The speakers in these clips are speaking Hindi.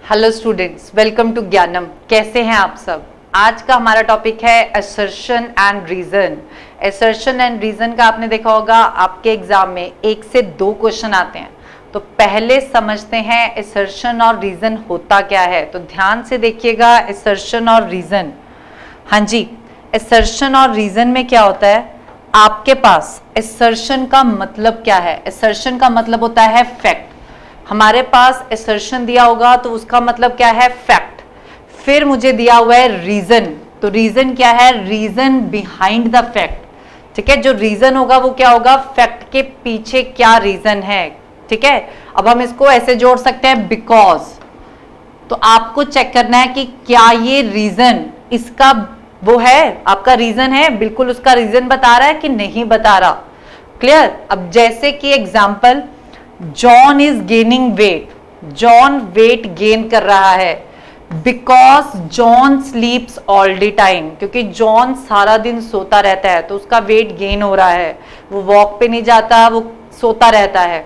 हेलो स्टूडेंट्स, वेलकम टू ज्ञानम। कैसे हैं आप सब? आज का हमारा टॉपिक है assertion and reason. Assertion and reason का आपने देखा होगा आपके एग्जाम में 1 से 2 क्वेश्चन आते हैं। तो पहले समझते हैं असर्शन और रीजन होता क्या है। तो ध्यान से देखिएगा असर्शन और रीजन। हाँ जी, असर्शन और रीजन में क्या होता है? आपके पास असर्शन का मतलब क्या है? असर्शन का मतलब होता है फैक्ट। हमारे पास असर्शन दिया होगा तो उसका मतलब क्या है? फैक्ट। फिर मुझे दिया हुआ है रीजन। तो रीजन क्या है? Reason behind the fact. ठीक है, जो रीजन होगा वो क्या होगा? फैक्ट के पीछे क्या रीजन है। ठीक है, अब हम इसको ऐसे जोड़ सकते हैं बिकॉज। तो आपको चेक करना है कि क्या ये रीजन इसका वो है, आपका रीजन है, बिल्कुल उसका रीजन बता रहा है कि नहीं बता रहा। क्लियर? अब जैसे कि example, John is gaining wait. John weight gain कर रहा है because John sleeps all the time. क्योंकि जॉन सारा दिन सोता रहता है तो उसका वेट गेन हो रहा है। वो वॉक पे नहीं जाता, वो सोता रहता है।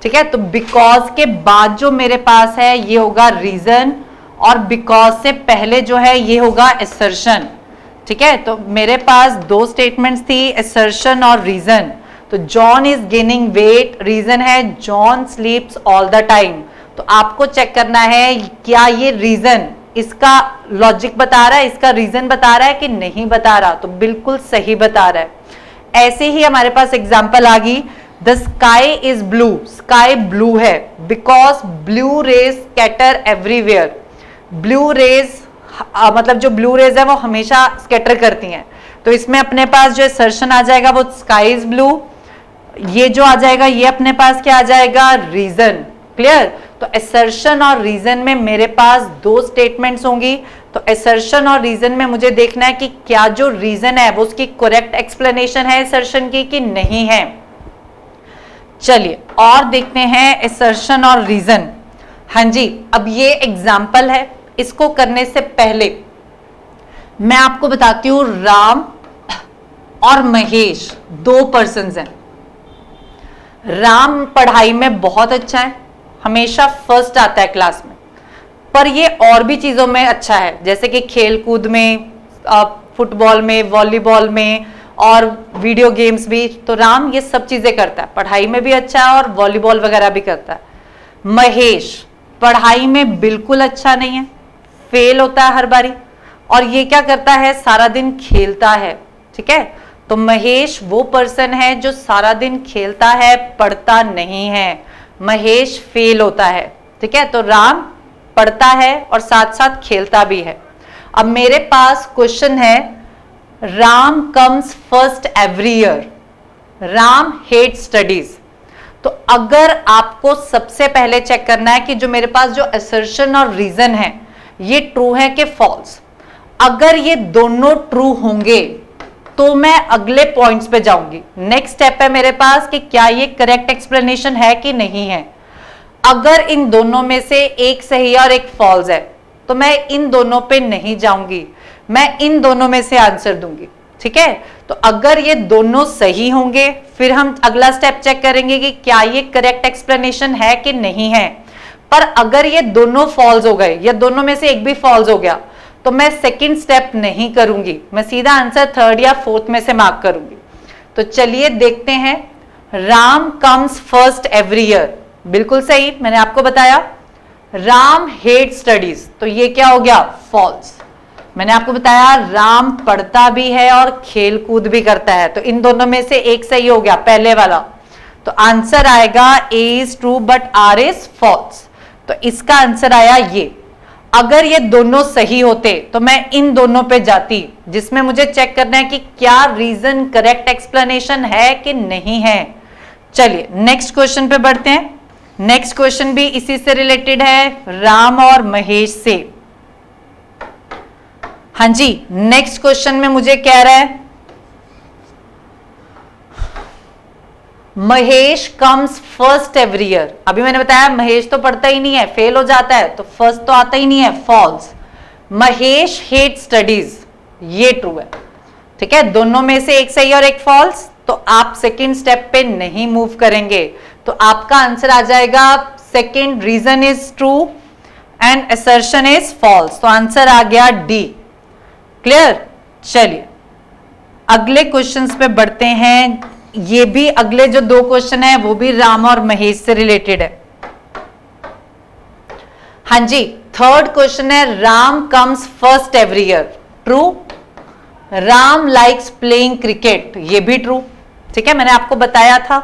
ठीक है, तो बिकॉज के बाद जो मेरे पास है ये होगा रीजन, और बिकॉज से पहले जो है ये होगा असर्शन। ठीक है, तो मेरे पास 2 स्टेटमेंट्स थी, असर्शन और रीजन। तो John is gaining weight, reason है John sleeps all the time. तो आपको चेक करना है क्या ये रीजन इसका लॉजिक बता रहा है, इसका रीजन बता रहा है कि नहीं बता रहा। तो बिल्कुल सही बता रहा है। ऐसे ही हमारे पास एग्जांपल आ गई, the sky is blue. Sky blue है because blue rays scatter everywhere. Blue rays मतलब जो ब्लू रेज है वो हमेशा स्कैटर करती हैं। तो इसमें अपने पास जो असर्शन आ जाएगा वो स्काई इज ब्लू। ये जो आ जाएगा ये अपने पास क्या आ जाएगा? रीजन। क्लियर? तो असर्शन और रीजन में मेरे पास 2 स्टेटमेंट्स होंगी। तो असर्शन और रीजन में मुझे देखना है कि क्या जो रीजन है वो उसकी करेक्ट एक्सप्लेनेशन है असर्शन की कि नहीं है। चलिए और देखते हैं असर्शन और रीजन। हाँ जी, अब ये एग्जाम्पल है। इसको करने से पहले मैं आपको बताती हूं, राम और महेश 2 पर्सन्स हैं। राम पढ़ाई में बहुत अच्छा है, हमेशा फर्स्ट आता है क्लास में, पर ये और भी चीजों में अच्छा है, जैसे कि खेल कूद में, फुटबॉल में, वॉलीबॉल में और वीडियो गेम्स भी। तो राम ये सब चीजें करता है, पढ़ाई में भी अच्छा है और वॉलीबॉल वगैरह भी करता है। महेश पढ़ाई में बिल्कुल अच्छा नहीं है, फेल होता है हर बारी, और ये क्या करता है? सारा दिन खेलता है। ठीक है, तो महेश वो पर्सन है जो सारा दिन खेलता है, पढ़ता नहीं है। महेश फेल होता है। ठीक है, तो राम पढ़ता है और साथ साथ खेलता भी है। अब मेरे पास क्वेश्चन है, Ram comes first every year, Ram hate studies. तो अगर आपको सबसे पहले चेक करना है कि जो मेरे पास जो असर्शन और रीजन है ये ट्रू है कि फॉल्स। अगर ये दोनों ट्रू होंगे तो मैं अगले पॉइंट्स पे जाऊंगी। नेक्स्ट स्टेप है मेरे पास कि क्या ये करेक्ट एक्सप्लेनेशन है कि नहीं है। अगर इन दोनों में से एक सही और एक फॉल्स है तो मैं इन दोनों पे नहीं जाऊंगी, मैं इन दोनों में से आंसर दूंगी। ठीक है, तो अगर ये दोनों सही होंगे फिर हम अगला स्टेप चेक करेंगे कि क्या ये करेक्ट एक्सप्लेनेशन है कि नहीं है। पर अगर ये दोनों फॉल्स हो गए या दोनों में से एक भी फॉल्स हो गया तो मैं सेकंड स्टेप नहीं करूंगी, मैं सीधा आंसर 3rd या 4th में से मार्क करूंगी। तो चलिए देखते हैं, Ram comes first every year, बिल्कुल सही, मैंने आपको बताया। राम हेट स्टडीज, तो ये क्या हो गया? फॉल्स। मैंने आपको बताया राम पढ़ता भी है और खेल कूद भी करता है, तो इन दोनों में से एक सही हो गया, पहले वाला। तो आंसर आएगा A is true but R is false. तो इसका आंसर आया ये। अगर ये दोनों सही होते तो मैं इन दोनों पे जाती, जिसमें मुझे चेक करना है कि क्या रीजन करेक्ट एक्सप्लेनेशन है कि नहीं है। चलिए नेक्स्ट क्वेश्चन पे बढ़ते हैं। नेक्स्ट क्वेश्चन भी इसी से रिलेटेड है, राम और महेश से। हाँ जी, नेक्स्ट क्वेश्चन में मुझे कह रहा है, Mahesh comes first every year. अभी मैंने बताया महेश तो पढ़ता ही नहीं है, फेल हो जाता है, तो फर्स्ट तो आता ही नहीं है, फॉल्स। महेश हेट स्टडीज, ये ट्रू है। ठीक है, दोनों में से एक सही और एक फॉल्स, तो आप सेकंड स्टेप पे नहीं मूव करेंगे। तो आपका आंसर आ जाएगा second, reason is true and assertion is false. तो आंसर आ गया डी। क्लियर? चलिए अगले क्वेश्चंस पे बढ़ते हैं। ये भी अगले जो दो क्वेश्चन है वो भी राम और महेश से रिलेटेड है। हाँ जी, थर्ड क्वेश्चन है Ram comes first every year. True. Ram likes playing cricket, ये भी ट्रू। ठीक है, मैंने आपको बताया था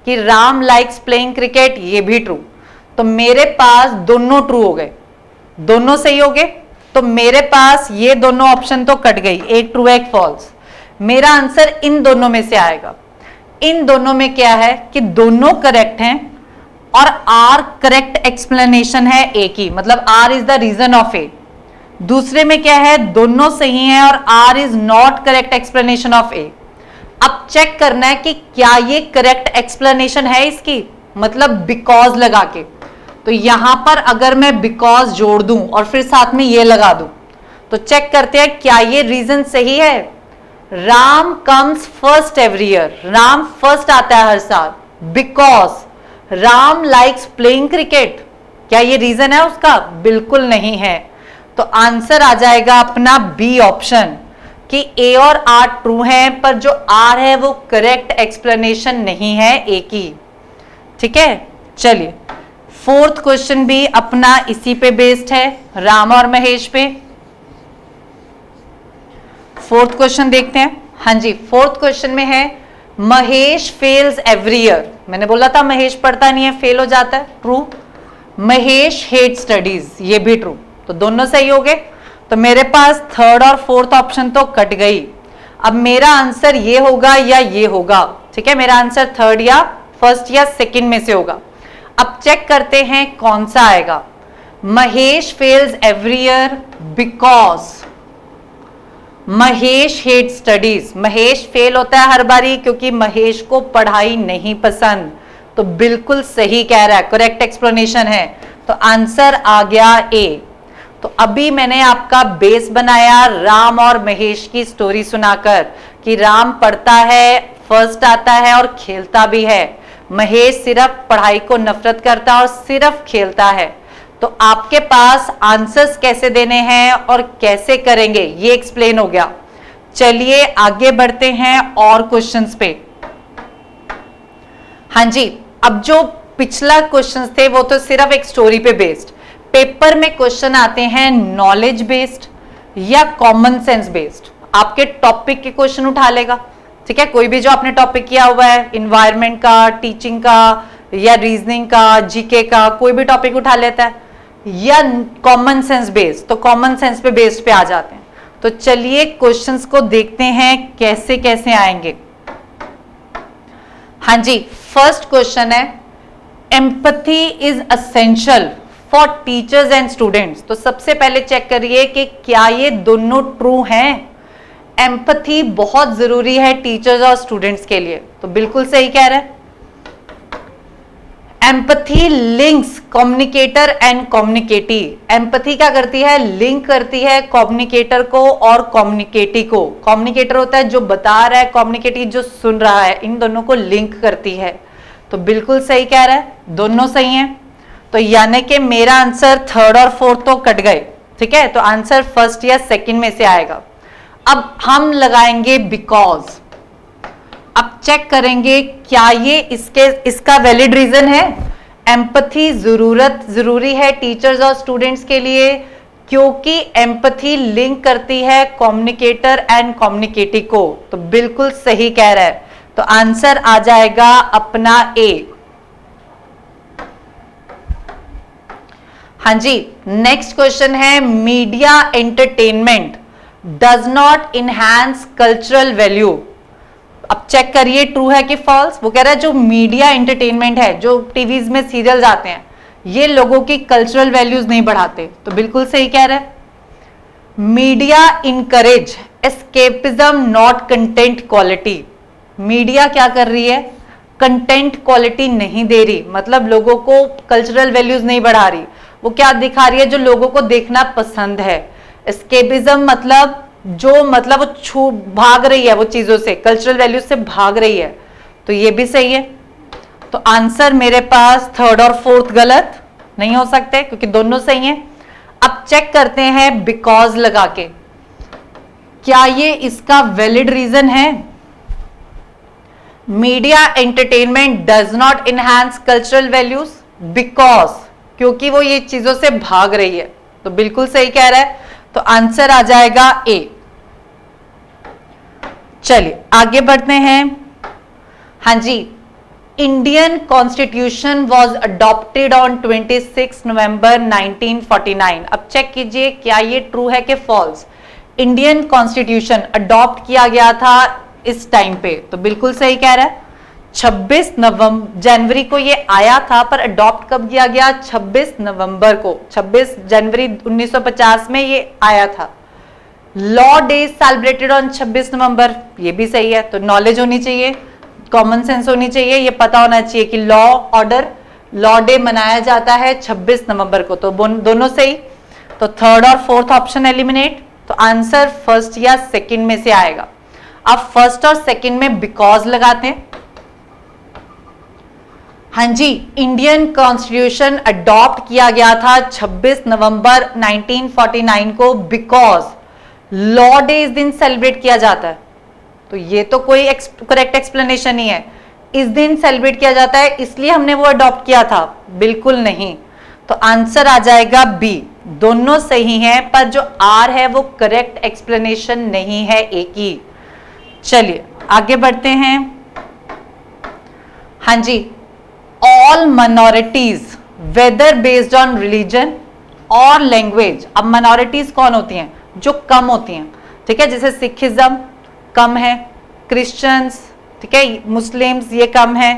कि राम लाइक्स प्लेइंग क्रिकेट, ये भी ट्रू। तो मेरे पास दोनों ट्रू हो गए, दोनों सही हो गए। तो मेरे पास ये दोनों ऑप्शन तो कट गई, एक ट्रू एक फॉल्स। मेरा आंसर इन दोनों में से आएगा। इन दोनों में क्या है कि दोनों करेक्ट हैं और आर करेक्ट एक्सप्लेनेशन है ए की, मतलब R is the reason of A. दूसरे में क्या है, दोनों सही हैं और R is not correct explanation of A. अब चेक करना है कि क्या ये करेक्ट एक्सप्लेनेशन है इसकी, मतलब बिकॉज लगा के। तो यहां पर अगर मैं बिकॉज जोड़ दूं और फिर साथ में ये लगा दूं तो चेक करते हैं क्या ये रीजन सही है। Ram comes first every year, Ram first आता है हर साल, because Ram likes playing cricket, क्या ये रीजन है उसका? बिल्कुल नहीं है। तो आंसर आ जाएगा अपना बी ऑप्शन कि ए और आर ट्रू हैं, पर जो आर है वो करेक्ट एक्सप्लेनेशन नहीं है ए की। ठीक है, चलिए फोर्थ क्वेश्चन भी अपना इसी पे बेस्ड है, राम और महेश पे। फोर्थ क्वेश्चन देखते हैं। हाँ जी, फोर्थ क्वेश्चन में है महेश फेल्स एवरी ईयर। मैंने बोला था महेश पढ़ता नहीं है, फेल हो जाता है। ट्रू। महेश हेट स्टडीज, ये भी ट्रू। तो दोनों सही हो गए। तो मेरे पास थर्ड और फोर्थ ऑप्शन तो कट गई। अब मेरा आंसर ये होगा या ये होगा। ठीक है, मेरा आंसर थर्ड या फर्स्ट या सेकंड में से होगा। अब चेक करते हैं कौन सा आएगा। Mahesh fails every year because Mahesh hate studies. Mahesh fail होता है हर बारी क्योंकि महेश को पढ़ाई नहीं पसंद। तो बिल्कुल सही कह रहा है, करेक्ट एक्सप्लेनेशन है। तो आंसर आ गया ए। तो अभी मैंने आपका बेस बनाया राम और महेश की स्टोरी सुनाकर कि राम पढ़ता है, फर्स्ट आता है और खेलता भी है। महेश सिर्फ पढ़ाई को नफरत करता है और सिर्फ खेलता है। तो आपके पास आंसर्स कैसे देने हैं और कैसे करेंगे ये एक्सप्लेन हो गया। चलिए आगे बढ़ते हैं और क्वेश्चंस पे। हाँ जी, अब जो पिछला क्वेश्चंस थे वो तो सिर्फ एक स्टोरी पे बेस्ड। पेपर में क्वेश्चन आते हैं नॉलेज बेस्ड या कॉमन सेंस बेस्ड। आपके टॉपिक के क्वेश्चन उठा लेगा। ठीक है, कोई भी जो आपने टॉपिक किया हुआ है, इन्वायरमेंट का, टीचिंग का या रीजनिंग का, जीके का, कोई भी टॉपिक उठा लेता है। या कॉमन सेंस बेस्ड, तो कॉमन सेंस पे बेस्ड पे आ जाते हैं। तो चलिए क्वेश्चंस को देखते हैं कैसे कैसे आएंगे। हाँ जी, फर्स्ट क्वेश्चन है empathy is essential for teachers and students. तो सबसे पहले चेक करिए कि क्या ये दोनों ट्रू हैं। एम्पैथी बहुत जरूरी है टीचर्स और स्टूडेंट्स के लिए, तो बिल्कुल सही कह रहे हैं। Empathy links communicator and communicatee. Empathy क्या करती है? लिंक करती है कम्युनिकेटर को और कम्युनिकेटी को। कम्युनिकेटर होता है जो बता रहा है, कम्युनिकेटी जो सुन रहा है, इन दोनों को लिंक करती है। तो बिल्कुल सही कह रहा है, दोनों सही हैं। तो यानी कि मेरा आंसर थर्ड और फोर्थ तो कट गए। ठीक है, तो आंसर फर्स्ट या सेकंड में से आएगा। अब हम लगाएंगे बिकॉज। अब चेक करेंगे क्या ये इसका वैलिड रीजन है। एम्पैथी जरूरी है टीचर्स और स्टूडेंट्स के लिए क्योंकि एम्पैथी लिंक करती है कम्युनिकेटर एंड कम्युनिकेटी को। तो बिल्कुल सही कह रहा है। तो आंसर आ जाएगा अपना ए। हाँ जी, नेक्स्ट क्वेश्चन है media entertainment does not enhance cultural value. अब चेक करिए ट्रू है कि फॉल्स। वो कह रहा है जो मीडिया एंटरटेनमेंट है, जो टीवीज में सीरियल्स आते हैं, ये लोगों की कल्चरल वैल्यूज नहीं बढ़ाते। तो बिल्कुल सही कह रहा है। Media encourage escapism not content quality. Media क्या कर रही है? कंटेंट क्वालिटी नहीं दे रही, मतलब लोगों को कल्चरल वैल्यूज नहीं बढ़ा रही। वो क्या दिखा रही है? जो लोगों को देखना पसंद है। एस्केपिज्म मतलब वो भाग रही है वो चीजों से, कल्चरल वैल्यूज से भाग रही है। तो ये भी सही है। तो आंसर मेरे पास थर्ड और फोर्थ गलत नहीं हो सकते क्योंकि दोनों सही हैं। चेक करते हैं बिकॉज लगा के, क्या ये इसका वैलिड रीजन है? Media entertainment does not enhance cultural values because, क्योंकि वो ये चीजों से भाग रही है, तो बिल्कुल सही कह रहा है, तो आंसर आ जाएगा ए। चलिए आगे बढ़ते हैं। हाँ जी, Indian constitution was adopted on 26 November 1949। अब चेक कीजिए क्या ये ट्रू है कि फॉल्स। इंडियन कॉन्स्टिट्यूशन अडॉप्ट किया गया था इस टाइम पे, तो बिल्कुल सही कह रहा है। 26 जनवरी को ये आया था, पर अडॉप्ट कब किया गया? 26 नवंबर को, 26 जनवरी 1950 में ये आया था। लॉ डे सेलिब्रेटेड ऑन 26 नवंबर, ये भी सही है। तो नॉलेज होनी चाहिए, कॉमन सेंस होनी चाहिए, ये पता होना चाहिए कि लॉ ऑर्डर, लॉ डे मनाया जाता है 26 नवंबर को, तो दोनों सही। तो थर्ड और फोर्थ ऑप्शन एलिमिनेट, तो आंसर फर्स्ट या सेकंड में से आएगा। अब फर्स्ट और सेकंड में बिकॉज लगाते हैं। हाँ जी, इंडियन कॉन्स्टिट्यूशन अडॉप्ट किया गया था 26 नवंबर 1949 को बिकॉज लॉ डे इस दिन सेलिब्रेट किया जाता है। तो ये तो कोई करेक्ट एक्सप्लेनेशन नहीं है। इस दिन सेलिब्रेट किया जाता है इसलिए हमने वो अडॉप्ट किया था, बिल्कुल नहीं। तो आंसर आ जाएगा बी। दोनों सही हैं, पर जो आर है वो करेक्ट एक्सप्लेनेशन नहीं है एक ही। चलिए आगे बढ़ते हैं। हाँ जी, all minorities whether based on religion और लैंग्वेज। अब माइनॉरिटीज कौन होती हैं? जो कम होती हैं, ठीक है, जैसे सिखिज्म कम है, क्रिश्चियंस, ठीक है, मुस्लिम्स ये कम है।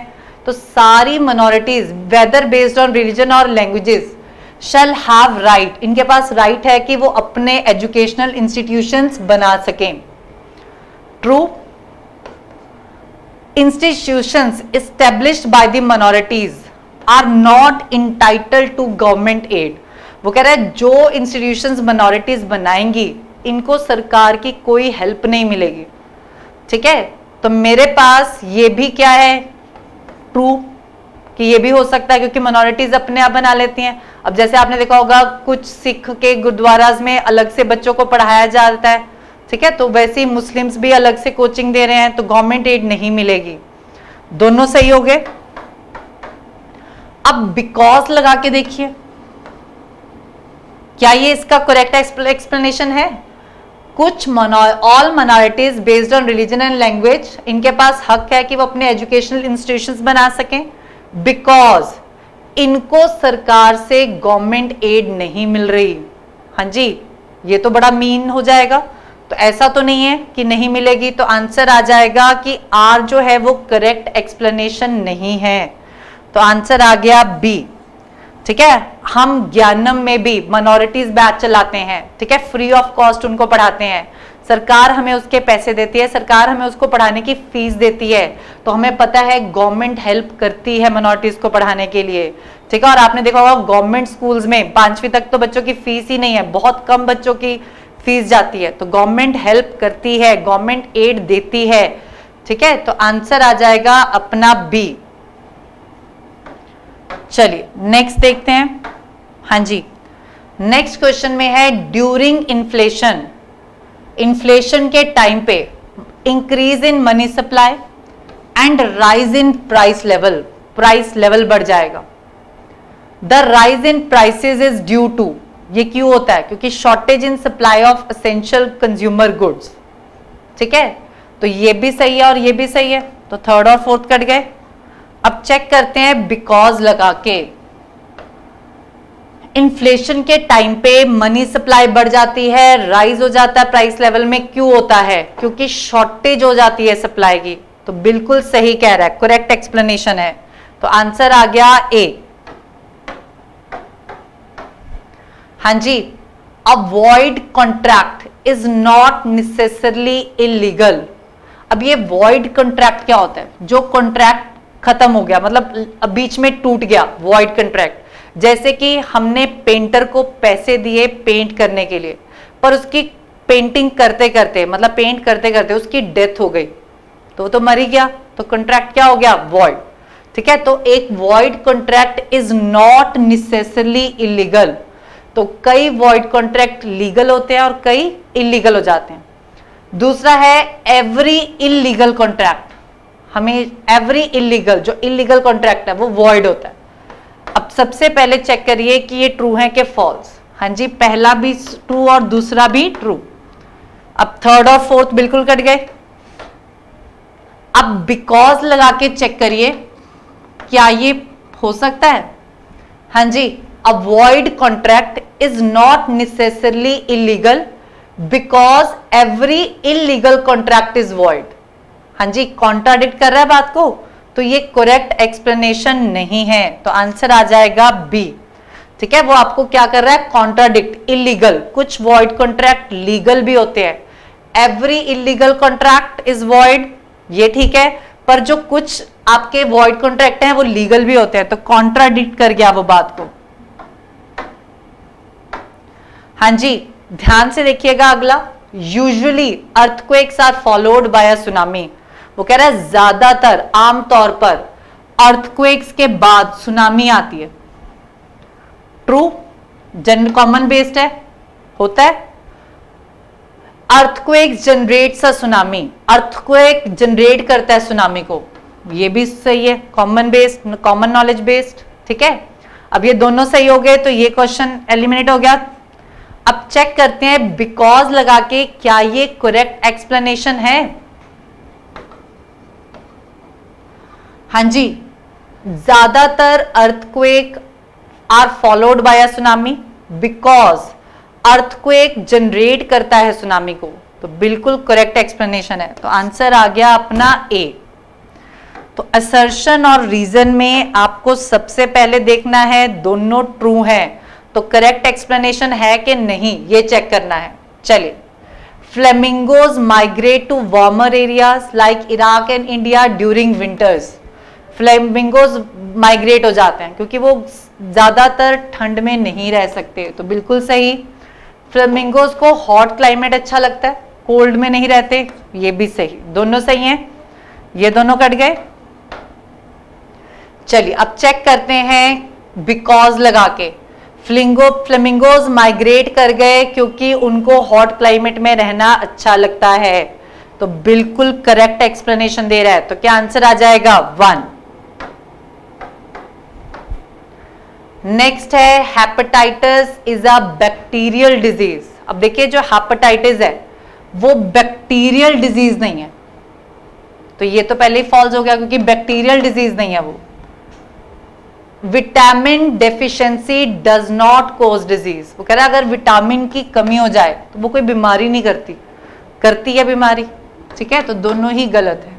तो सारी minorities whether based on religion और लैंग्वेजेस शैल हैव राइट, इनके पास राइट है कि वो अपने एजुकेशनल इंस्टीट्यूशंस बना सकें। True. Institutions established by the minorities are not entitled to government aid। वो कह रहा है जो institutions minorities बनाएंगी इनको सरकार की कोई हेल्प नहीं मिलेगी, ठीक है। तो मेरे पास ये भी क्या है? ट्रू, कि ये भी हो सकता है क्योंकि minorities अपने आप बना लेती हैं। अब जैसे आपने देखा होगा कुछ सिख के गुरुद्वाराज में अलग से बच्चों को पढ़ाया जाता है, ठीक है, तो वैसे ही मुस्लिम्स भी अलग से कोचिंग दे रहे हैं, तो गवर्नमेंट एड नहीं मिलेगी। दोनों सही हो गए। अब बिकॉज लगा के देखिए, क्या ये इसका करेक्ट एक्सप्लेनेशन है? कुछ all minorities based on religion and language, इनके पास हक है कि वो अपने एजुकेशनल इंस्टीट्यूशंस बना सकें बिकॉज इनको सरकार से गवर्नमेंट एड नहीं मिल रही। हाँ जी, ये तो बड़ा मीन हो जाएगा, तो ऐसा तो नहीं है कि नहीं मिलेगी। तो आंसर आ जाएगा कि आर जो है वो करेक्ट एक्सप्लेनेशन नहीं है, तो आंसर आ गया बी। ठीक है, हम ज्ञानम में भी माइनॉरिटीज बैच चलाते हैं, ठीक है, फ्री ऑफ कॉस्ट उनको पढ़ाते हैं, सरकार हमें उसके पैसे देती है, सरकार हमें उसको पढ़ाने की फीस देती है, तो हमें पता है गवर्नमेंट हेल्प करती है माइनॉरिटीज को पढ़ाने के लिए, ठीक है। और आपने देखा होगा गवर्नमेंट स्कूल्स में 5वीं तक तो बच्चों की फीस ही नहीं है, बहुत कम बच्चों की फीस जाती है, तो गवर्नमेंट हेल्प करती है, गवर्नमेंट एड देती है, ठीक है। तो आंसर आ जाएगा अपना बी। चलिए नेक्स्ट देखते हैं। हाँ जी, नेक्स्ट क्वेश्चन में है ड्यूरिंग इन्फ्लेशन, इन्फ्लेशन के टाइम पे increase in money supply and rise in price level, price level बढ़ जाएगा। The rise in prices is due to, ये क्यों होता है? क्योंकि shortage in supply of essential consumer goods, ठीक है। तो ये भी सही है और ये भी सही है, तो थर्ड और फोर्थ कट गए। अब चेक करते हैं बिकॉज लगा के। इन्फ्लेशन के टाइम पे मनी सप्लाई बढ़ जाती है, राइज हो जाता है प्राइस लेवल में, क्यों होता है? क्योंकि शॉर्टेज हो जाती है सप्लाई की। तो बिल्कुल सही कह रहा है, करेक्ट एक्सप्लेनेशन है, तो आंसर आ गया ए। हाँ जी, a void contract is not necessarily illegal. अब ये वॉइड कॉन्ट्रैक्ट क्या होता है? जो कॉन्ट्रैक्ट खत्म हो गया, मतलब बीच में टूट गया, वॉइड कॉन्ट्रैक्ट। जैसे कि हमने पेंटर को पैसे दिए पेंट करने के लिए, पर उसकी पेंटिंग करते करते, मतलब पेंट करते करते उसकी डेथ हो गई, तो मर ही गया, तो कॉन्ट्रैक्ट क्या हो गया? वॉइड, ठीक है। तो एक void contract is not necessarily illegal, तो कई वॉइड कॉन्ट्रैक्ट लीगल होते हैं और कई इलीगल हो जाते हैं। दूसरा है एवरी इलीगल कॉन्ट्रैक्ट, हमें एवरी इलीगल, जो इलीगल कॉन्ट्रैक्ट है वो वॉइड होता है। अब सबसे पहले चेक करिए कि ये ट्रू है कि फॉल्स। हाँ जी, पहला भी ट्रू और दूसरा भी ट्रू। अब थर्ड और फोर्थ बिल्कुल कट गए। अब बिकॉज लगा के चेक करिए क्या ये हो सकता है। हाँ जी, a void contract is not necessarily illegal because every illegal contract is void. हाँ जी, कॉन्ट्राडिक्ट कर रहा है बात को, तो ये करेक्ट एक्सप्लेनेशन नहीं है, तो आंसर आ जाएगा बी। ठीक है, वो आपको क्या कर रहा है, कॉन्ट्राडिक्ट, इलीगल। कुछ वॉइड कॉन्ट्रैक्ट लीगल भी होते हैं, every illegal contract is void, ये ठीक है, पर जो कुछ आपके वॉइड कॉन्ट्रैक्ट हैं वो लीगल भी होते हैं, तो कॉन्ट्राडिक्ट कर गया वो बात को। हाँ जी, ध्यान से देखिएगा अगला, usually earthquakes are followed by a tsunami. वो कह रहा है ज्यादातर, आमतौर पर अर्थक्वेक्स के बाद सुनामी आती है। ट्रू, जनरल कॉमन बेस्ड है, होता है। अर्थक्वेक जनरेट्स अ सुनामी, अर्थक्वेक जनरेट करता है सुनामी को, ये भी सही है, common based, common knowledge based. ठीक है, अब ये दोनों सही हो गए तो ये क्वेश्चन एलिमिनेट हो गया। अब चेक करते हैं बिकॉज लगा के क्या ये करेक्ट एक्सप्लेनेशन है। हाँ जी, ज्यादातर earthquake are followed by a tsunami because earthquake generate करता है सुनामी को, तो बिल्कुल करेक्ट एक्सप्लेनेशन है, तो आंसर आ गया अपना ए। तो असर्शन और रीजन में आपको सबसे पहले देखना है दोनों ट्रू हैं, तो करेक्ट एक्सप्लेनेशन है कि नहीं ये चेक करना है। चलिए, flamingos migrate to warmer areas like Iraq and India during winters. Flamingos migrate हो जाते हैं क्योंकि वो ज्यादातर ठंड में नहीं रह सकते, तो बिल्कुल सही। फ्लेमिंगोज को हॉट क्लाइमेट अच्छा लगता है, कोल्ड में नहीं रहते, ये भी सही, दोनों सही हैं, ये दोनों कट गए। चलिए अब चेक करते हैं बिकॉज लगा के। फ्लेमिंगोज माइग्रेट कर गए क्योंकि उनको हॉट क्लाइमेट में रहना अच्छा लगता है, तो बिल्कुल करेक्ट एक्सप्लेनेशन दे रहा है, तो क्या आंसर आ जाएगा 1। नेक्स्ट है hepatitis is a bacterial disease. अब देखिए जो हेपेटाइटिस है वो बैक्टीरियल डिजीज नहीं है, तो ये तो पहले ही फॉल्स हो गया क्योंकि बैक्टीरियल डिजीज नहीं है वो। Vitamin deficiency does not cause disease, वो कह रहा है अगर विटामिन की कमी हो जाए तो वो कोई बीमारी नहीं करती, करती है बीमारी। ठीक है, तो दोनों ही गलत है,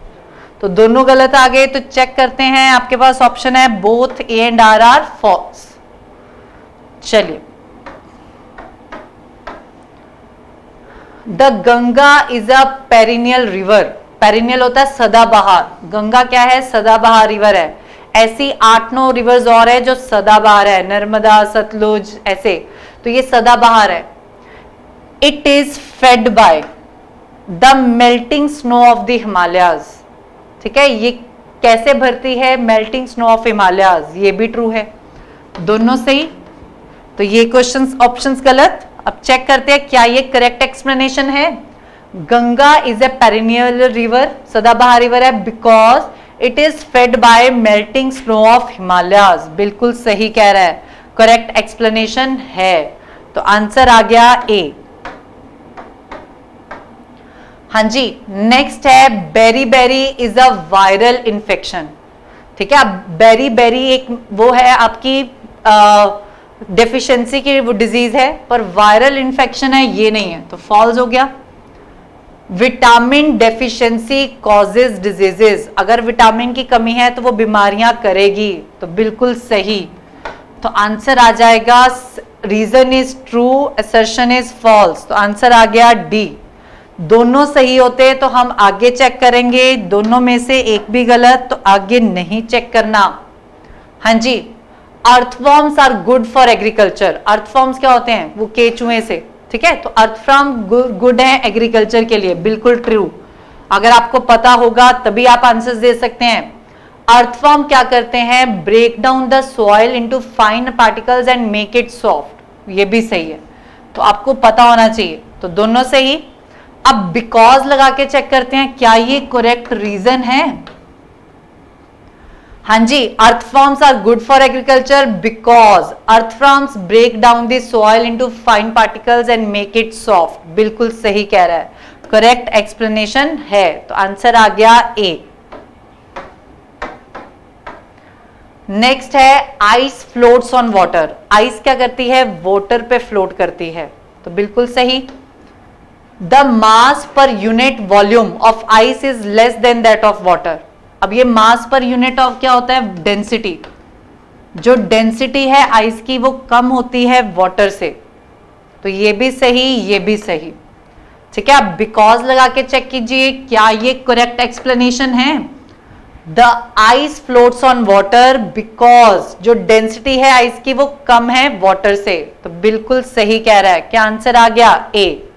तो दोनों गलत आ गए। तो चेक करते हैं, आपके पास ऑप्शन है both A and R are false. चलिए, the Ganga is a perennial river. Perennial होता है सदाबहार, गंगा क्या है, सदाबहार रिवर है। ऐसी 8-9 रिवर्स और है जो सदाबहार है, नर्मदा, सतलुज, ऐसे, तो ये सदाबहार है। It is fed by the melting snow of the Himalayas. ठीक है, ये कैसे भरती है, मेल्टिंग स्नो ऑफ हिमालयाज, ये भी ट्रू है, दोनों सही। तो ये क्वेश्चंस ऑप्शंस गलत। अब चेक करते हैं क्या ये करेक्ट एक्सप्लेनेशन है। Ganga is a perennial river, सदाबहार रिवर है, because it is fed by melting snow of Himalayas, बिल्कुल सही कह रहा है, करेक्ट एक्सप्लेनेशन है, तो आंसर आ गया ए। हाँ जी, नेक्स्ट है beriberi is a viral infection. ठीक है, अब बेरी बेरी एक वो है आपकी डेफिशिएंसी की वो डिजीज है, पर वायरल इन्फेक्शन है ये नहीं है, तो फॉल्स हो गया। विटामिन डेफिशिएंसी कॉजेज डिजीजेस, अगर विटामिन की कमी है तो वो बीमारियां करेगी, तो बिल्कुल सही, तो आंसर आ जाएगा reason is true, assertion is false, तो आंसर आ गया डी। दोनों सही होते तो हम आगे चेक करेंगे, दोनों में से एक भी गलत तो आगे नहीं चेक करना। हाँ जी, earthworms are good for agriculture. Earthworms क्या होते हैं, वो केचुए से, ठीक है, तो अर्थवॉर्म गुड है एग्रीकल्चर के लिए, बिल्कुल ट्रू। अगर आपको पता होगा तभी आप आंसर्स दे सकते हैं। अर्थवॉर्म क्या करते हैं, break down the soil into fine particles and make it soft. ये भी सही है, तो आपको पता होना चाहिए, तो दोनों सही। अब बिकॉज लगा के चेक करते हैं क्या ये करेक्ट रीजन है। हाँ जी, earthworms are good for agriculture because earthworms break down the soil into fine particles and make it soft. बिल्कुल सही कह रहा है, करेक्ट एक्सप्लेनेशन है, तो आंसर आ गया ए। नेक्स्ट है ice floats on water. Ice क्या करती है, वाटर पे फ्लोट करती है, तो बिल्कुल सही। The mass per unit volume of ice is less than that of water. अब ये मास पर यूनिट ऑफ क्या होता है, डेंसिटी। जो डेंसिटी है आइस की वो कम होती है वाटर से, तो ये भी सही, ये भी सही। ठीक है, आप बिकॉज लगा के चेक कीजिए क्या ये करेक्ट एक्सप्लेनेशन है। The ice floats on water because जो डेंसिटी है आइस की वो कम है वाटर से, तो बिल्कुल सही कह रहा है। क्या आंसर आ गया ए।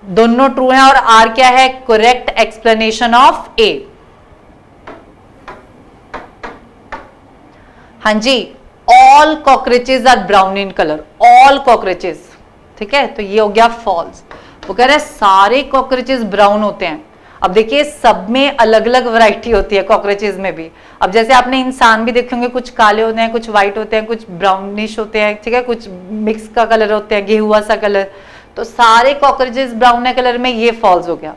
दोनों ट्रू हैं और आर क्या है, करेक्ट एक्सप्लेनेशन ऑफ ए। हाँ जी, all cockroaches are brown in colour. All cockroaches, ठीक है, तो ये हो गया फॉल्स। वो कह रहे हैं सारे कॉकरोचेज ब्राउन होते हैं। अब देखिए सब में अलग अलग वैरायटी होती है कॉकरोचेज में भी। अब जैसे आपने इंसान भी देखे होंगे, कुछ काले होते हैं, कुछ व्हाइट होते हैं, कुछ ब्राउनिश होते हैं, ठीक है, कुछ मिक्स का कलर होते हैं, गेहुआ सा कलर। तो सारे कॉकरोचेज ब्राउन है कलर में, ये फॉल्स हो गया।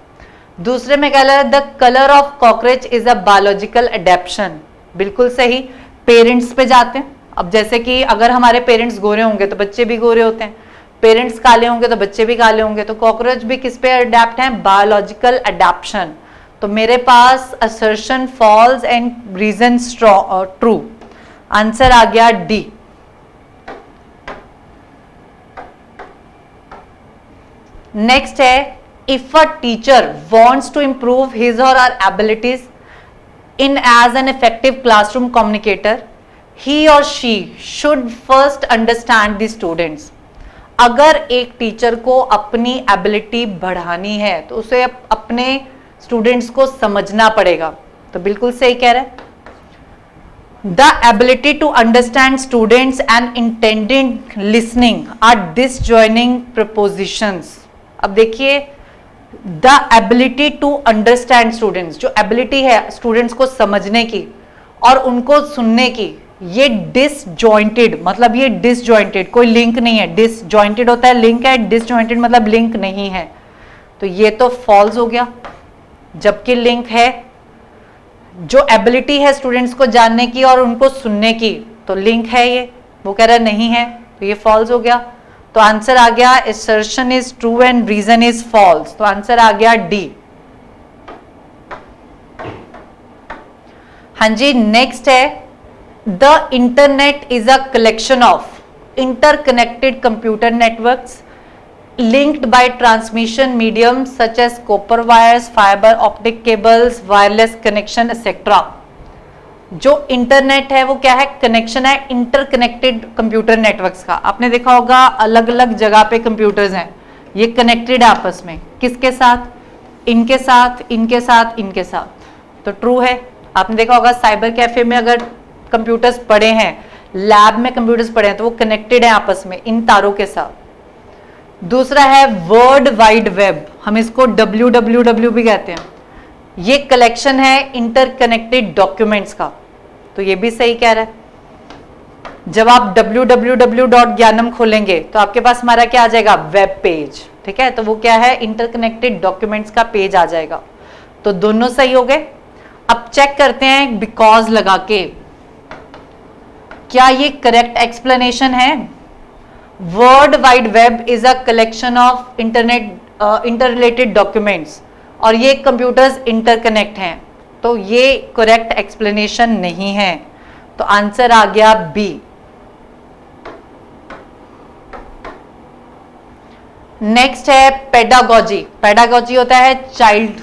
दूसरे में कह रहा है the colour of cockroach is a biological adaptation. बिल्कुल सही। पेरेंट्स पे जाते हैं, अब जैसे कि अगर हमारे पेरेंट्स गोरे होंगे तो बच्चे भी गोरे होते हैं, पेरेंट्स काले होंगे तो बच्चे भी काले होंगे, तो कॉकरोच भी किस पे अडेप्ट है, बायोलॉजिकल अडेप्शन। तो मेरे पास assertion false and reason true. Answer आ गया डी। नेक्स्ट है if a teacher wants to improve his or her abilities in as an effective classroom communicator, he or she should first understand the students. अगर एक टीचर को अपनी एबिलिटी बढ़ानी है तो उसे अपने स्टूडेंट्स को समझना पड़ेगा, तो बिल्कुल सही कह रहे हैं। The ability to understand students and intended listening are disjoining propositions. अब देखिए the ability to understand students, जो एबिलिटी है स्टूडेंट्स को समझने की और उनको सुनने की, ये डिसजॉइंटेड, मतलब ये डिसजॉइंटेड, कोई लिंक नहीं है। डिसजॉइंटेड होता है लिंक है, डिसजॉइंटेड मतलब लिंक नहीं है, तो ये तो फॉल्स हो गया। जबकि लिंक है, जो एबिलिटी है स्टूडेंट्स को जानने की और उनको सुनने की, तो लिंक है ये, वो कह रहा है नहीं है, तो ये फॉल्स हो गया। तो आंसर आ गया assertion is true and reason is false, तो आंसर आ गया डी। हाँ जी, नेक्स्ट है the internet is a collection of interconnected computer networks linked by transmission mediums such as copper wires, fiber optic cables, wireless connection etc. जो इंटरनेट है वो क्या है, कनेक्शन है इंटरकनेक्टेड कंप्यूटर नेटवर्क्स का। आपने देखा होगा अलग अलग जगह पे कंप्यूटर्स हैं, ये कनेक्टेड है आपस में, किसके साथ, इनके साथ, इनके साथ, इनके साथ, तो ट्रू है। आपने देखा होगा साइबर कैफे में अगर कंप्यूटर्स पड़े हैं, लैब में कंप्यूटर्स पड़े हैं, तो वो कनेक्टेड है आपस में इन तारों के साथ। दूसरा है वर्ल्ड वाइड वेब, हम इसको WWW भी कहते हैं, ये कलेक्शन है इंटरकनेक्टेड डॉक्यूमेंट्स का, तो ये भी सही कह रहा है। जब आप www.gyanam खोलेंगे तो आपके पास हमारा क्या आ जाएगा, वेब पेज, ठीक है, तो वो क्या है, इंटरकनेक्टेड डॉक्यूमेंट्स का पेज आ जाएगा, तो दोनों सही हो गए। अब चेक करते हैं बिकॉज लगा के क्या ये करेक्ट एक्सप्लेनेशन है। World wide web is a collection of interrelated documents और ये कंप्यूटर्स इंटरकनेक्ट हैं, तो ये करेक्ट एक्सप्लेनेशन नहीं है, तो आंसर आ गया बी। नेक्स्ट है पेडागोजी। पेडागोजी होता है चाइल्ड,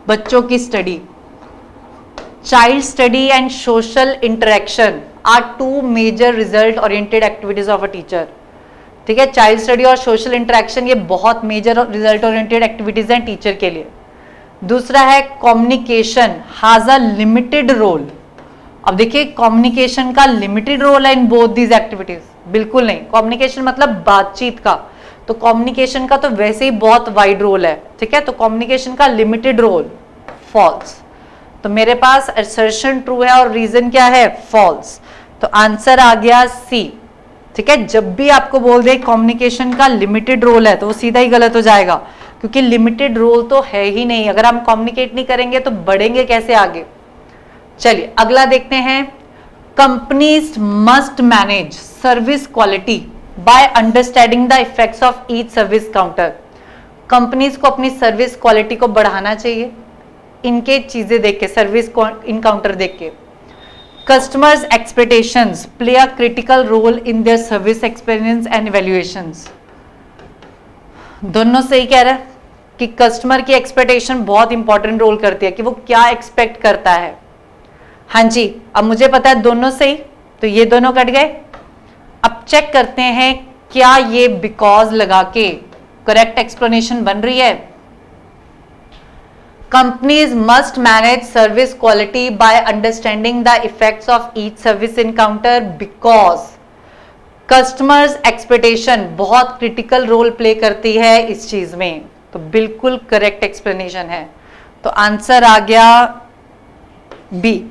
बच्चों की study. Child study and social interaction are two major result oriented activities of a teacher, ठीक है। चाइल्ड स्टडी और सोशल इंटरेक्शन ये बहुत मेजर रिजल्ट ओरिएंटेड एक्टिविटीज हैं टीचर के लिए। दूसरा है communication has a limited role अब देखिए कम्युनिकेशन का लिमिटेड रोल है इन बोथ दीज एक्टिविटीज, बिल्कुल नहीं। कम्युनिकेशन मतलब बातचीत का, तो कम्युनिकेशन का तो वैसे ही बहुत वाइड रोल है, ठीक है। तो कम्युनिकेशन का लिमिटेड रोल, फॉल्स। तो मेरे पास असर्शन ट्रू है और रीजन क्या है, फॉल्स। तो आंसर आ गया सी, ठीक है। जब भी आपको बोल दे कम्युनिकेशन का लिमिटेड रोल है तो वो सीधा ही गलत हो जाएगा, क्योंकि लिमिटेड रोल तो है ही नहीं। अगर हम कम्युनिकेट नहीं करेंगे तो बढ़ेंगे कैसे आगे। चलिए अगला देखते हैं। Companies must manage service quality by understanding the effects of each service counter. Companies को अपनी सर्विस क्वालिटी को बढ़ाना चाहिए इनके चीजें देख के, सर्विस इनकाउंटर देख के। Customers expectations play a critical role in their service experience and evaluations. दोनों सही कह रहा है कि कस्टमर की एक्सपेक्टेशन बहुत इंपॉर्टेंट रोल करती है कि वो क्या एक्सपेक्ट करता है। हाँ जी, अब मुझे पता है दोनों सही, तो ये दोनों कट गए। अब चेक करते हैं क्या ये बिकॉज लगा के करेक्ट एक्सप्लेनेशन बन रही है। Companies must manage service quality by understanding the effects of each service encounter because customers expectation बहुत क्रिटिकल रोल प्ले करती है इस चीज में। तो बिल्कुल करेक्ट एक्सप्लेनेशन है। तो आंसर आ गया बी।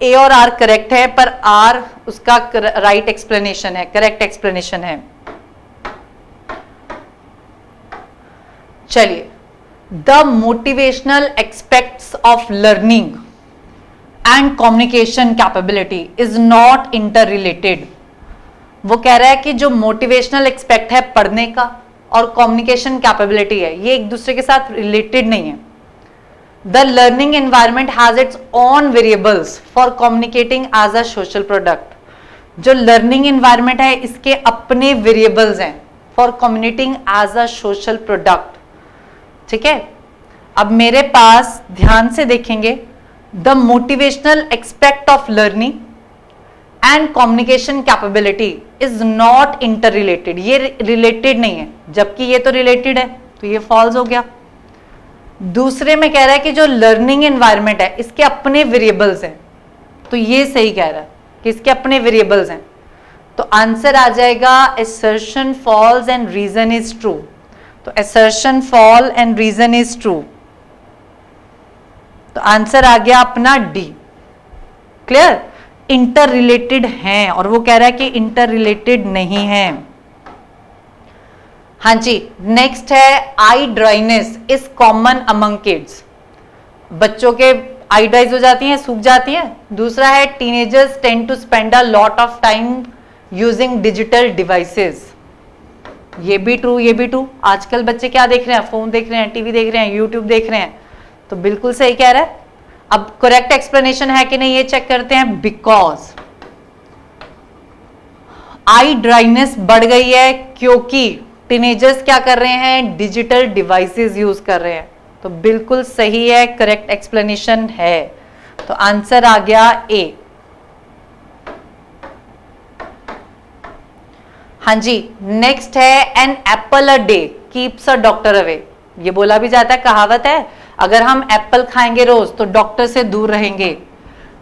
ए और आर करेक्ट है, पर आर उसका राइट एक्सप्लेनेशन है, करेक्ट एक्सप्लेनेशन है। चलिए, the motivational aspects of learning and communication capability is not inter related. वो कह रहा है कि जो मोटिवेशनल एक्सपेक्ट है पढ़ने का और कम्युनिकेशन कैपेबिलिटी है, ये एक दूसरे के साथ रिलेटेड नहीं है। The learning environment has its own variables for communicating as a social product. जो learning environment है इसके अपने variables हैं for communicating as a social product, ठीक है। अब मेरे पास ध्यान से देखेंगे, the motivational aspect of learning and communication capability is not interrelated. ये related नहीं है, जबकि ये तो related है, तो ये false हो गया। दूसरे में कह रहा है कि जो लर्निंग एनवायरनमेंट है इसके अपने वेरिएबल्स हैं, तो ये सही कह रहा है कि इसके अपने वेरिएबल्स हैं। तो आंसर आ जाएगा assertion false and reason is true। तो assertion false and reason is true। तो आंसर आ गया अपना डी। क्लियर, इंटर रिलेटेड हैं और वो कह रहा है कि इंटर रिलेटेड नहीं है। हाँ जी, नेक्स्ट है eye dryness is common among kids. बच्चों के आई ड्राइज हो जाती हैं, सूख जाती हैं। दूसरा है teenagers tend to spend a lot of time using digital devices. ये भी ट्रू, ये भी ट्रू। आजकल बच्चे क्या देख रहे हैं, फोन देख रहे हैं, टीवी देख रहे हैं, यूट्यूब देख रहे हैं, तो बिल्कुल सही कह रहा है। अब करेक्ट एक्सप्लेनेशन है कि नहीं ये चेक करते हैं। बिकॉज आई ड्राइनेस बढ़ गई है क्योंकि टीनेजर्स क्या कर रहे हैं, डिजिटल डिवाइसेस यूज कर रहे हैं। तो बिल्कुल सही है, करेक्ट एक्सप्लेनेशन है। तो आंसर आ गया ए। हाँ जी, नेक्स्ट है an apple a day keeps a doctor away. ये बोला भी जाता है, कहावत है, अगर हम एप्पल खाएंगे रोज तो डॉक्टर से दूर रहेंगे।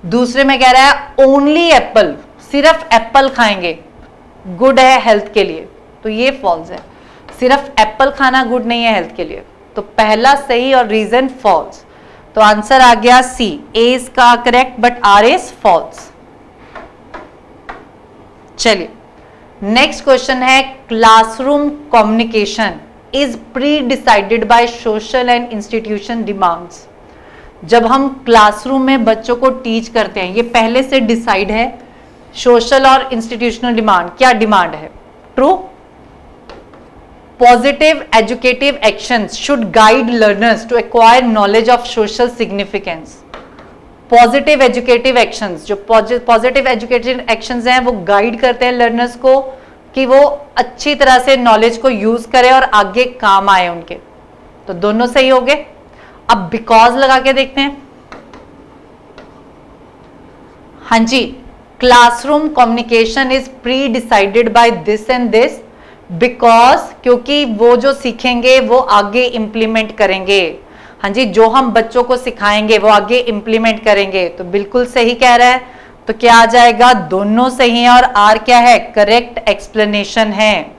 दूसरे में कह रहा है ओनली एप्पल, सिर्फ एप्पल खाएंगे गुड है हेल्थ के लिए, तो ये फॉल्स है। सिर्फ एप्पल खाना गुड नहीं है हेल्थ के लिए। तो पहला सही और रीजन फॉल्स। तो आंसर आ गया सी। ए इज का correct but R is false. चलिए नेक्स्ट क्वेश्चन है, classroom communication is pre decided by social and institution demands. जब हम क्लासरूम में बच्चों को टीच करते हैं, ये पहले से डिसाइड है, सोशल और इंस्टीट्यूशनल डिमांड। क्या डिमांड है? True. Positive educative actions should guide learners to acquire knowledge of social significance. Positive educative actions, जो positive educative actions हैं वो guide करते हैं learners को कि वो अच्छी तरह से knowledge को use करें और आगे काम आए उनके। तो दोनों सही हो गए। अब because लगा के देखते हैं। हाँ जी, classroom communication is pre-decided by this and this because, क्योंकि वो जो सीखेंगे वो आगे इंप्लीमेंट करेंगे। हाँ जी, जो हम बच्चों को सिखाएंगे वो आगे इंप्लीमेंट करेंगे। तो बिल्कुल सही कह रहा है। तो क्या आ जाएगा, दोनों सही है और आर क्या है, करेक्ट एक्सप्लेनेशन है।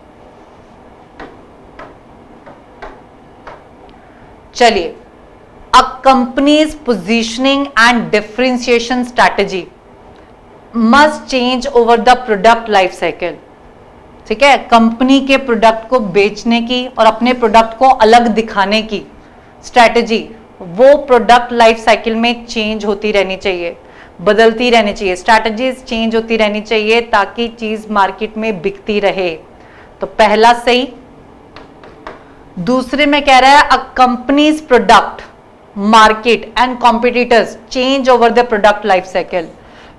चलिए, a company's positioning and differentiation strategy must change over the product life cycle. ठीक है, कंपनी के प्रोडक्ट को बेचने की और अपने प्रोडक्ट को अलग दिखाने की स्ट्रैटेजी वो प्रोडक्ट लाइफ साइकिल में चेंज होती रहनी चाहिए, बदलती रहनी चाहिए, स्ट्रैटेजीज चेंज होती रहनी चाहिए ताकि चीज मार्केट में बिकती रहे। तो पहला सही। दूसरे में कह रहा है a company's product market and competitors change over the product life cycle.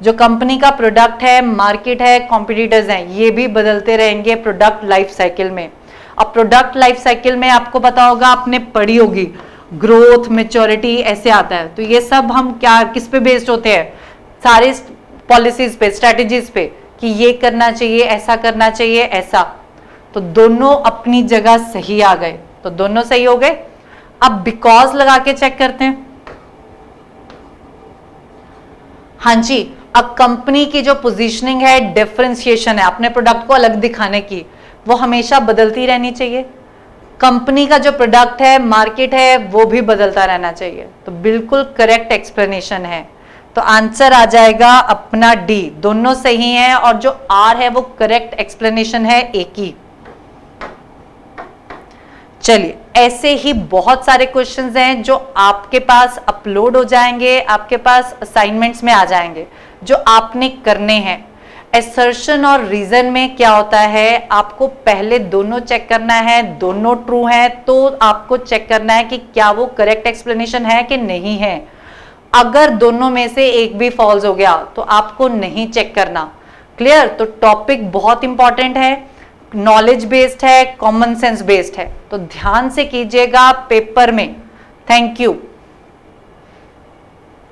जो कंपनी का प्रोडक्ट है, मार्केट है, कॉम्पिटिटर्स हैं, ये भी बदलते रहेंगे प्रोडक्ट लाइफ साइकिल में। अब प्रोडक्ट लाइफ साइकिल में आपको पता होगा, आपने पढ़ी होगी, ग्रोथ, मैच्योरिटी ऐसे आता है। तो ये सब हम क्या किस पे बेस्ड होते हैं, सारे पॉलिसीज पे, स्ट्रेटेजीज पे, कि ये करना चाहिए, ऐसा करना चाहिए, ऐसा। तो दोनों अपनी जगह सही आ गए, तो दोनों सही हो गए। अब बिकॉज लगा के चेक करते हैं। हाँ जी, अब कंपनी की जो पोजीशनिंग है, डिफरेंशिएशन है, अपने प्रोडक्ट को अलग दिखाने की, वो हमेशा बदलती रहनी चाहिए। कंपनी का जो प्रोडक्ट है, मार्केट है, वो भी बदलता रहना चाहिए। तो बिल्कुल करेक्ट एक्सप्लेनेशन है। तो आंसर आ जाएगा अपना डी, दोनों सही हैं और जो आर है वो करेक्ट एक्सप्लेनेशन है एक ही। चलिए, ऐसे ही बहुत सारे क्वेश्चंस हैं जो आपके पास अपलोड हो जाएंगे, आपके पास असाइनमेंट्स में आ जाएंगे, जो आपने करने हैं। असर्शन और रीजन में क्या होता है, आपको पहले दोनों चेक करना है, दोनों ट्रू है तो आपको चेक करना है कि क्या वो करेक्ट एक्सप्लेनेशन है कि नहीं है। अगर दोनों में से एक भी फॉल्स हो गया तो आपको नहीं चेक करना। क्लियर? तो टॉपिक बहुत इंपॉर्टेंट है, नॉलेज बेस्ड है, कॉमन सेंस बेस्ड है, तो ध्यान से कीजिएगा पेपर में। Thank you.